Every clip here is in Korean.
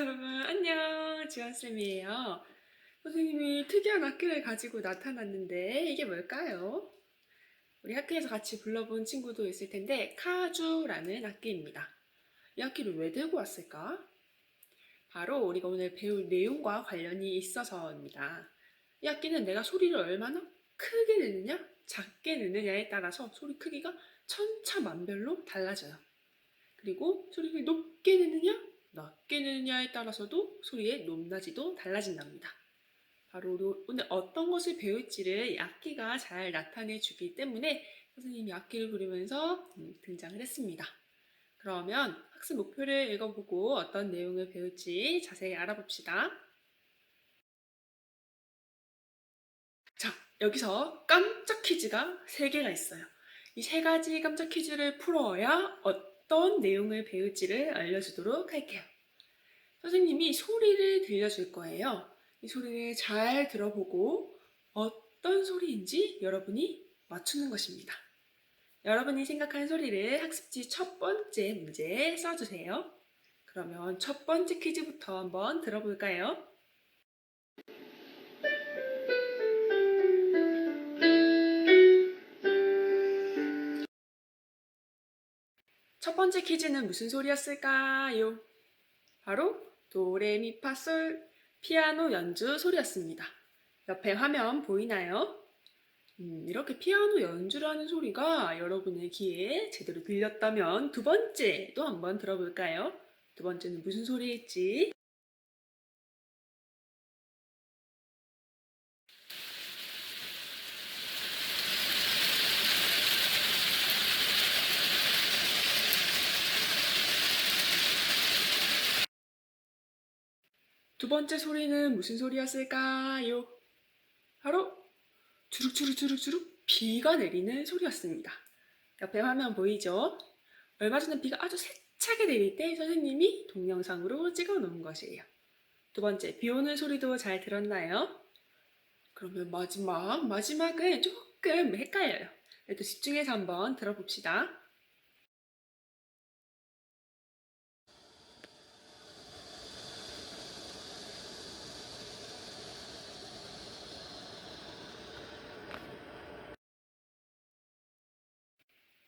여러분, 안녕. 지원쌤이에요. 선생님이 특이한 악기를 가지고 나타났는데 이게 뭘까요? 우리 학교에서 같이 불러본 친구도 있을 텐데 카주라는 악기입니다. 이 악기를 왜 들고 왔을까? 바로 우리가 오늘 배울 내용과 관련이 있어서입니다. 이 악기는 내가 소리를 얼마나 크게 내느냐, 작게 내느냐에 따라서 소리 크기가 천차만별로 달라져요. 그리고 소리를 높게 내느냐, 낮게 내느냐에 따라서도 소리의 높낮이도 달라진답니다. 바로 오늘 어떤 것을 배울지를 이 악기가 잘 나타내 주기 때문에 선생님이 악기를 부르면서 등장을 했습니다. 그러면 학습 목표를 읽어보고 어떤 내용을 배울지 자세히 알아봅시다. 자, 여기서 깜짝 퀴즈가 3개가 있어요. 이 3가지 깜짝 퀴즈를 풀어야 어떤 내용을 배울지를 알려주도록 할게요. 선생님이 소리를 들려줄 거예요. 이 소리를 잘 들어보고 어떤 소리인지 여러분이 맞추는 것입니다. 여러분이 생각한 소리를 학습지 첫 번째 문제에 써주세요. 그러면 첫 번째 퀴즈부터 한번 들어볼까요? 첫 번째 퀴즈는 무슨 소리였을까요? 바로 도레미파솔 피아노 연주 소리였습니다. 옆에 화면 보이나요? 이렇게 피아노 연주를 하는 소리가 여러분의 귀에 제대로 들렸다면 두 번째도 한번 들어볼까요? 두 번째는 무슨 소리일지. 두 번째 소리는 무슨 소리였을까요? 바로 주룩주룩주룩주룩 비가 내리는 소리였습니다. 옆에 화면 보이죠? 얼마 전에 비가 아주 세차게 내릴 때 선생님이 동영상으로 찍어 놓은 것이에요. 두 번째, 비 오는 소리도 잘 들었나요? 그러면 마지막은 조금 헷갈려요. 그래도 집중해서 한번 들어봅시다.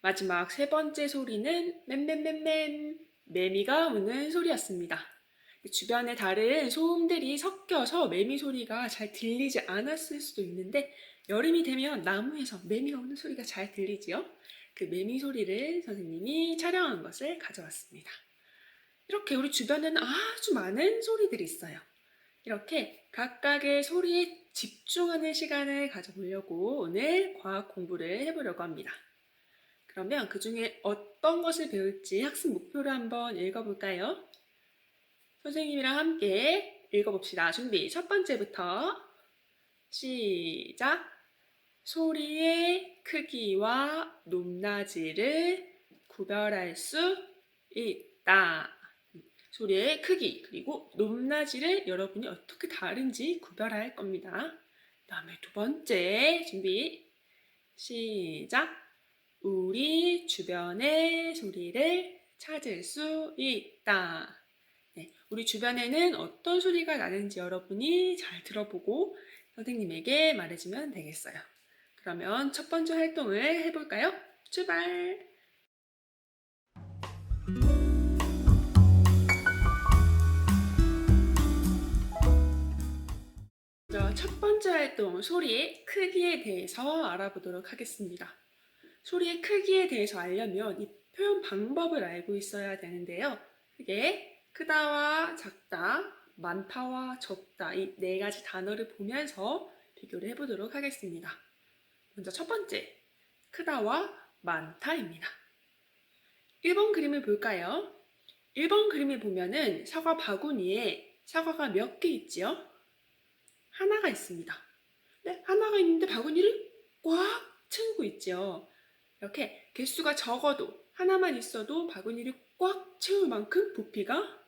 마지막 세 번째 소리는 맨맨맨맨 매미가 우는 소리였습니다. 주변에 다른 소음들이 섞여서 매미 소리가 잘 들리지 않았을 수도 있는데 여름이 되면 나무에서 매미가 우는 소리가 잘 들리지요? 그 매미 소리를 선생님이 촬영한 것을 가져왔습니다. 이렇게 우리 주변에는 아주 많은 소리들이 있어요. 이렇게 각각의 소리에 집중하는 시간을 가져보려고 오늘 과학 공부를 해보려고 합니다. 그러면 그 중에 어떤 것을 배울지 학습 목표를 한번 읽어볼까요? 선생님이랑 함께 읽어봅시다. 준비. 첫 번째부터 시작. 소리의 크기와 높낮이를 구별할 수 있다. 소리의 크기 그리고 높낮이를 여러분이 어떻게 다른지 구별할 겁니다. 그 다음에 두 번째 준비. 시작. 우리 주변의 소리를 찾을 수 있다. 네, 우리 주변에는 어떤 소리가 나는지 여러분이 잘 들어보고 선생님에게 말해주면 되겠어요. 그러면 첫 번째 활동을 해볼까요? 출발! 첫 번째 활동, 소리의 크기에 대해서 알아보도록 하겠습니다. 소리의 크기에 대해서 알려면 이 표현 방법을 알고 있어야 되는데요. 크게 크다와 작다, 많다와 적다 이 4가지 단어를 보면서 비교를 해보도록 하겠습니다. 먼저 첫 번째, 크다와 많다입니다. 1번 그림을 볼까요? 1번 그림을 보면은 사과 바구니에 사과가 몇 개 있지요? 하나가 있습니다. 네, 하나가 있는데 바구니를 꽉 채우고 있죠. 이렇게 개수가 적어도 하나만 있어도 바구니를 꽉 채울 만큼 부피가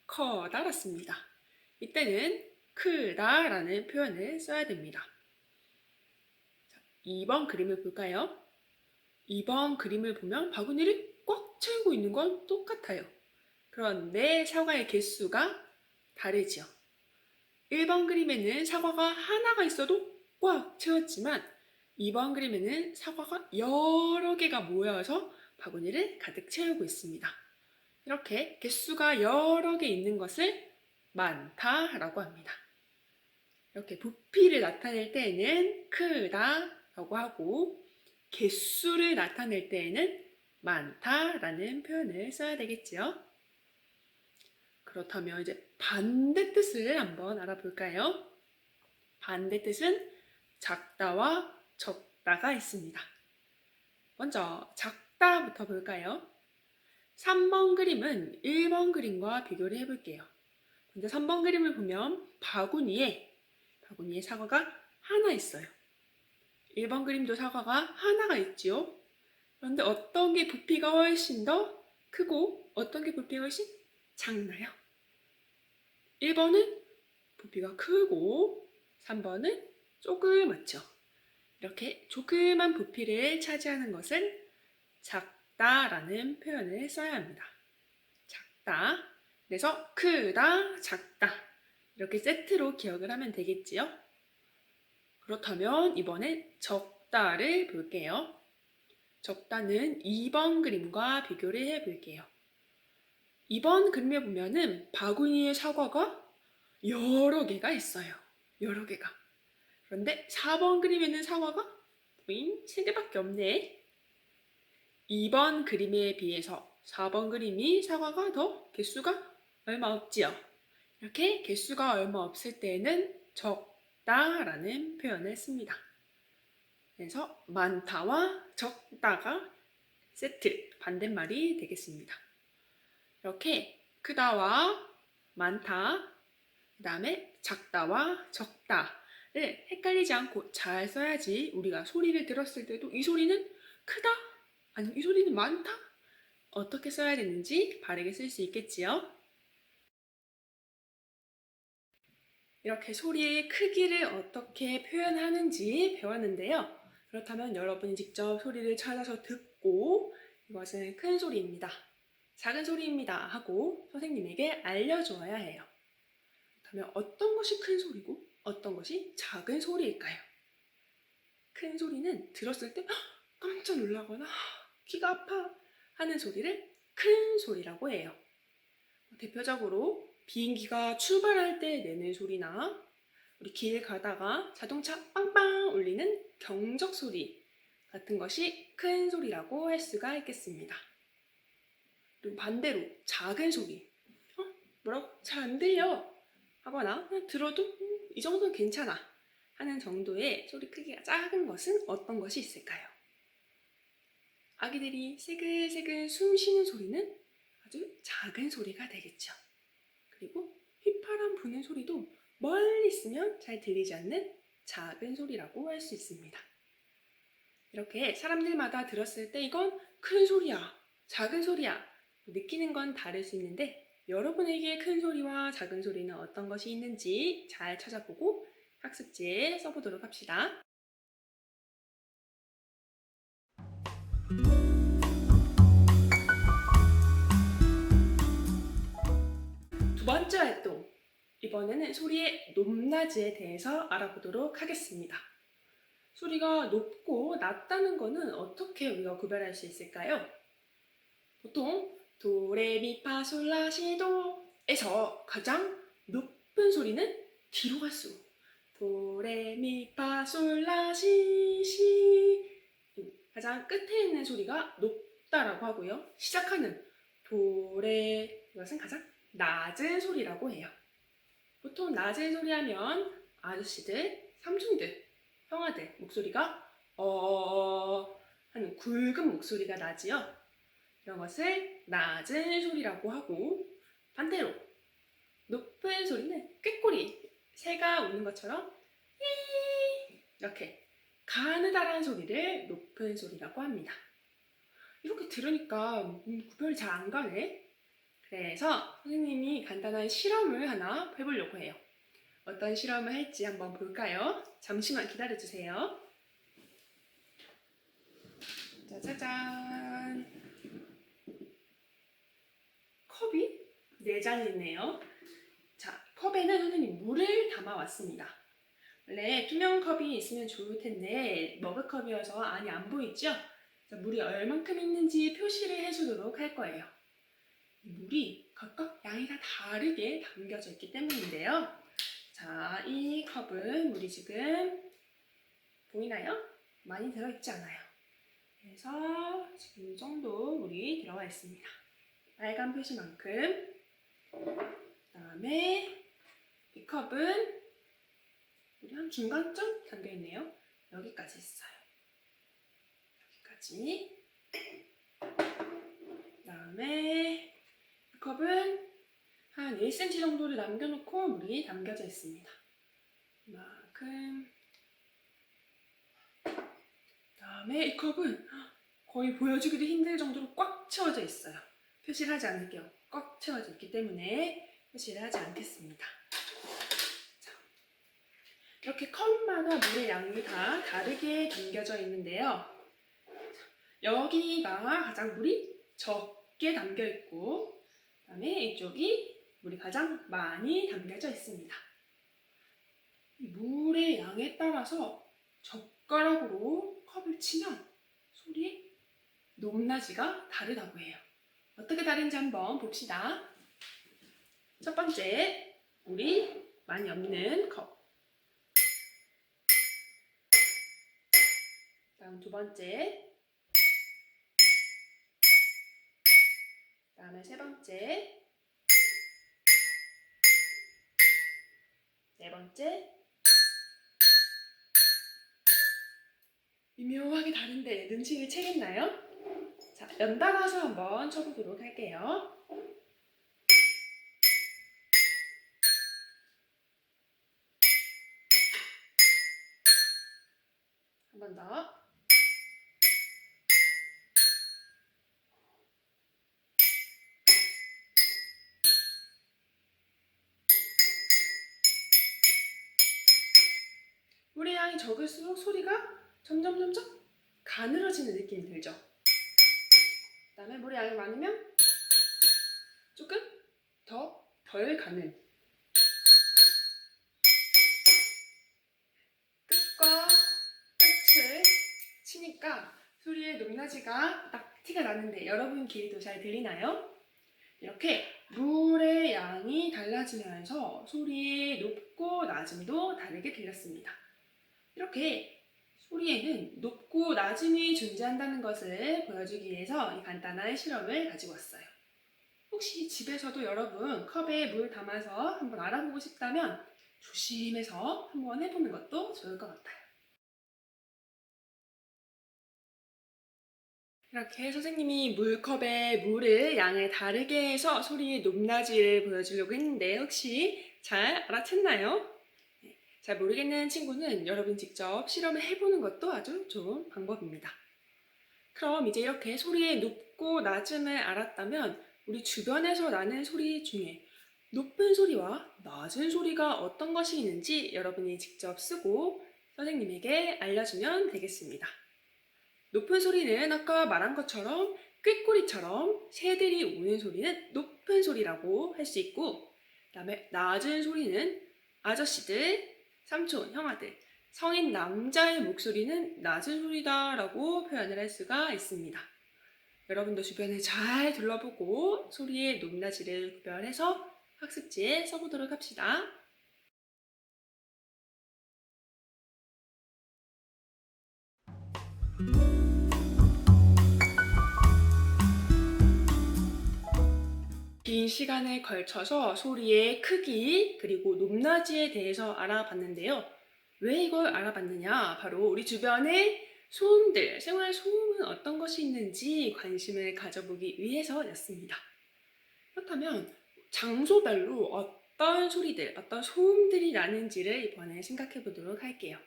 커다랗습니다. 이때는 크다라는 표현을 써야 됩니다. 2번 그림을 볼까요? 2번 그림을 보면 바구니를 꽉 채우고 있는 건 똑같아요. 그런데 사과의 개수가 다르지요. 1번 그림에는 사과가 하나가 있어도 꽉 채웠지만 2번 그림에는 사과가 여러 개가 모여서 바구니를 가득 채우고 있습니다. 이렇게 개수가 여러 개 있는 것을 많다라고 합니다. 이렇게 부피를 나타낼 때에는 크다라고 하고 개수를 나타낼 때에는 많다라는 표현을 써야 되겠지요. 그렇다면 이제 반대 뜻을 한번 알아볼까요? 반대 뜻은 작다와 적다가 있습니다. 먼저 작다부터 볼까요? 3번 그림은 1번 그림과 비교를 해볼게요. 먼저 3번 그림을 보면 바구니에 사과가 하나 있어요. 1번 그림도 사과가 하나가 있지요. 그런데 어떤 게 부피가 훨씬 더 크고 어떤 게 부피가 훨씬 작나요? 1번은 부피가 크고 3번은 조그맣죠. 이렇게 조그만 부피를 차지하는 것은 작다라는 표현을 써야 합니다. 작다. 그래서 크다, 작다. 이렇게 세트로 기억을 하면 되겠지요. 그렇다면 이번엔 적다를 볼게요. 적다는 2번 그림과 비교를 해볼게요. 2번 그림에 보면은 바구니에 사과가 여러 개가 있어요. 여러 개가. 그런데 4번 그림에는 사과가 3개밖에 없네. 2번 그림에 비해서 4번 그림이 사과가 더 개수가 얼마 없지요. 이렇게 개수가 얼마 없을 때에는 적다라는 표현을 씁니다. 그래서 많다와 적다가 세트, 반대말이 되겠습니다. 이렇게 크다와 많다, 그 다음에 작다와 적다를 헷갈리지 않고 잘 써야지 우리가 소리를 들었을 때도 이 소리는 크다? 아니면 이 소리는 많다? 어떻게 써야 되는지 바르게 쓸 수 있겠지요? 이렇게 소리의 크기를 어떻게 표현하는지 배웠는데요. 그렇다면 여러분이 직접 소리를 찾아서 듣고 이것은 큰 소리입니다. 작은 소리입니다 하고 선생님에게 알려주어야 해요. 그렇다면 어떤 것이 큰 소리고 어떤 것이 작은 소리일까요? 큰 소리는 들었을 때 깜짝 놀라거나 귀가 아파 하는 소리를 큰 소리라고 해요. 대표적으로 비행기가 출발할 때 내는 소리나 우리 길 가다가 자동차 빵빵 울리는 경적 소리 같은 것이 큰 소리라고 할 수가 있겠습니다. 그리고 반대로 작은 소리, 뭐라고? 잘 안 들려 하거나 들어도 이 정도는 괜찮아 하는 정도의 소리 크기가 작은 것은 어떤 것이 있을까요? 아기들이 새글새글 숨 쉬는 소리는 아주 작은 소리가 되겠죠. 그리고 휘파람 부는 소리도 멀리 있으면 잘 들리지 않는 작은 소리라고 할 수 있습니다. 이렇게 사람들마다 들었을 때 이건 큰 소리야, 작은 소리야 느끼는 건 다를 수 있는데 여러분에게 큰 소리와 작은 소리는 어떤 것이 있는지 잘 찾아보고 학습지에 써보도록 합시다. 두 번째 활동, 이번에는 소리의 높낮이에 대해서 알아보도록 하겠습니다. 소리가 높고 낮다는 것은 어떻게 우리가 구별할 수 있을까요? 보통 도레미파솔라시도에서 가장 높은 소리는 뒤로 갈수록 도레미파솔라시시 가장 끝에 있는 소리가 높다라고 하고요. 시작하는 도레 이것은 가장 낮은 소리라고 해요. 보통 낮은 소리 하면 아저씨들, 삼촌들, 형아들 목소리가 하는 굵은 목소리가 나지요. 이런 것을 낮은 소리라고 하고 반대로 높은 소리는 꾀꼬리, 새가 우는 것처럼 이렇게 가느다란 소리를 높은 소리라고 합니다. 이렇게 들으니까 구별이 잘 안 가네. 그래서 선생님이 간단한 실험을 하나 해보려고 해요. 어떤 실험을 할지 한번 볼까요? 잠시만 기다려주세요. 짜자잔. 컵이 4잔이 있네요. 자, 컵에는 선생님 물을 담아왔습니다. 원래 투명 컵이 있으면 좋을 텐데 머그컵이어서 안이 안 보이죠? 물이 얼만큼 있는지 표시를 해주도록 할 거예요. 물이 각각 양이 다 다르게 담겨져 있기 때문인데요. 자, 이 컵은 물이 지금 보이나요? 많이 들어있지 않아요. 그래서 지금 이 정도 물이 들어가 있습니다. 빨간 표시만큼. 그 다음에 이 컵은 물이 한 중간쯤 담겨있네요. 여기까지 있어요. 여기까지. 그 다음에 이 컵은 한 1cm 정도를 남겨놓고 물이 담겨져 있습니다. 이만큼. 그 다음에 이 컵은 거의 보여주기도 힘들 정도로 꽉 채워져 있어요. 표시를 하지 않을게요. 꽉 채워져 있기 때문에 표시를 하지 않겠습니다. 자, 이렇게 컵마다 물의 양이 다 다르게 담겨져 있는데요. 여기가 가장 물이 적게 담겨 있고, 그 다음에 이쪽이 물이 가장 많이 담겨져 있습니다. 이 물의 양에 따라서 젓가락으로 컵을 치면 소리의 높낮이가 다르다고 해요. 어떻게 다른지 한번 봅시다. 첫 번째, 물이 많이 없는 컵. 다음 두 번째. 다음에 세 번째. 네 번째. 미묘하게 다른데 눈치를 채겠나요? 자, 연달아서 한번 쳐보도록 할게요. 한 번 더. 물의 양이 적을수록 소리가 점점 가늘어지는 느낌이 들죠? 그 다음에 물의 양이 많으면 조금 덜 가늘. 끝과 끝을 치니까 소리의 높낮이가 딱 티가 나는데 여러분 귀에도 잘 들리나요? 이렇게 물의 양이 달라지면서 소리의 높고 낮음도 다르게 들렸습니다. 이렇게 소리에는 높고 낮음이 존재한다는 것을 보여주기 위해서 이 간단한 실험을 가지고 왔어요. 혹시 집에서도 여러분 컵에 물 담아서 한번 알아보고 싶다면 조심해서 한번 해보는 것도 좋을 것 같아요. 이렇게 선생님이 물컵에 물을 양을 다르게 해서 소리의 높낮이를 보여주려고 했는데 혹시 잘 알아챘나요? 잘 모르겠는 친구는 여러분 직접 실험을 해보는 것도 아주 좋은 방법입니다. 그럼 이제 이렇게 소리의 높고 낮음을 알았다면 우리 주변에서 나는 소리 중에 높은 소리와 낮은 소리가 어떤 것이 있는지 여러분이 직접 쓰고 선생님에게 알려주면 되겠습니다. 높은 소리는 아까 말한 것처럼 꾀꼬리처럼 새들이 우는 소리는 높은 소리라고 할 수 있고, 그 다음에 낮은 소리는 아저씨들, 삼촌, 형아들, 성인 남자의 목소리는 낮은 소리다라고 표현을 할 수가 있습니다. 여러분도 주변을 잘 둘러보고 소리의 높낮이를 구별해서 학습지에 써보도록 합시다. 긴 시간에 걸쳐서 소리의 크기 그리고 높낮이에 대해서 알아봤는데요. 왜 이걸 알아봤느냐? 바로 우리 주변의 소음들, 생활 소음은 어떤 것이 있는지 관심을 가져보기 위해서였습니다. 그렇다면 장소별로 어떤 소리들, 어떤 소음들이 나는지를 이번에 생각해 보도록 할게요.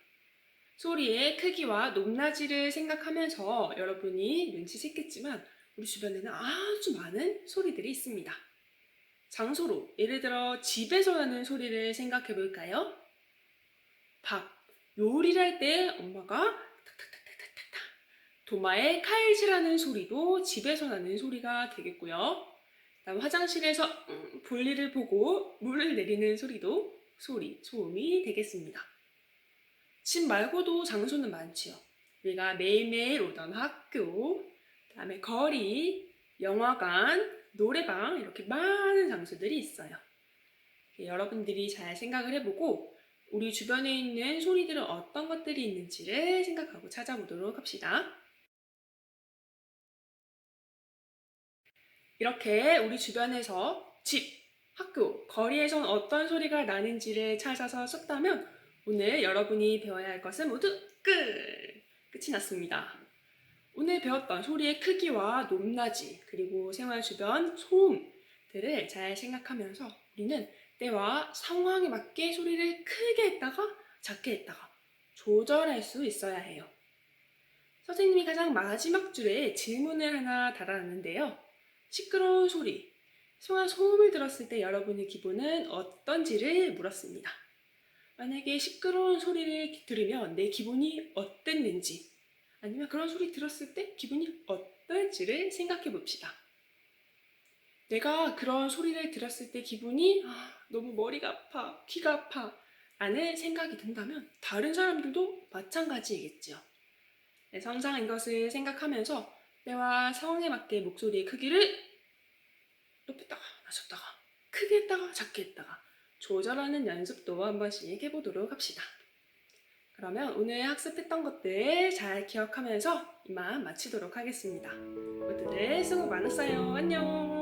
소리의 크기와 높낮이를 생각하면서 여러분이 눈치챘겠지만 우리 주변에는 아주 많은 소리들이 있습니다. 장소로 예를 들어 집에서 나는 소리를 생각해 볼까요? 밥, 요리를 할 때 엄마가 탁탁탁탁탁탁 도마에 칼질하는 소리도 집에서 나는 소리가 되겠고요. 다음 화장실에서 볼일을 보고 물을 내리는 소리도 소음이 되겠습니다. 집 말고도 장소는 많지요. 우리가 매일매일 오던 학교, 그다음에 거리, 영화관, 노래방 이렇게 많은 장소들이 있어요. 여러분들이 잘 생각을 해보고 우리 주변에 있는 소리들은 어떤 것들이 있는지를 생각하고 찾아보도록 합시다. 이렇게 우리 주변에서 집, 학교, 거리에선 어떤 소리가 나는지를 찾아서 썼다면 오늘 여러분이 배워야 할 것은 모두 끝이 났습니다. 오늘 배웠던 소리의 크기와 높낮이 그리고 생활 주변 소음들을 잘 생각하면서 우리는 때와 상황에 맞게 소리를 크게 했다가 작게 했다가 조절할 수 있어야 해요. 선생님이 가장 마지막 줄에 질문을 하나 달아놨는데요. 시끄러운 소리, 소음을 들었을 때 여러분의 기분은 어떤지를 물었습니다. 만약에 시끄러운 소리를 들으면 내 기분이 어땠는지 아니면 그런 소리 들었을 때 기분이 어떨지를 생각해 봅시다. 내가 그런 소리를 들었을 때 기분이 너무 머리가 아파, 귀가 아파 라는 생각이 든다면 다른 사람들도 마찬가지이겠죠. 그래서 항상 이것을 생각하면서 때와 상황에 맞게 목소리의 크기를 높였다가 낮췄다가 크게 했다가 작게 했다가 조절하는 연습도 한 번씩 해보도록 합시다. 그러면 오늘 학습했던 것들 잘 기억하면서 이만 마치도록 하겠습니다. 모두들 수고 많았어요. 안녕.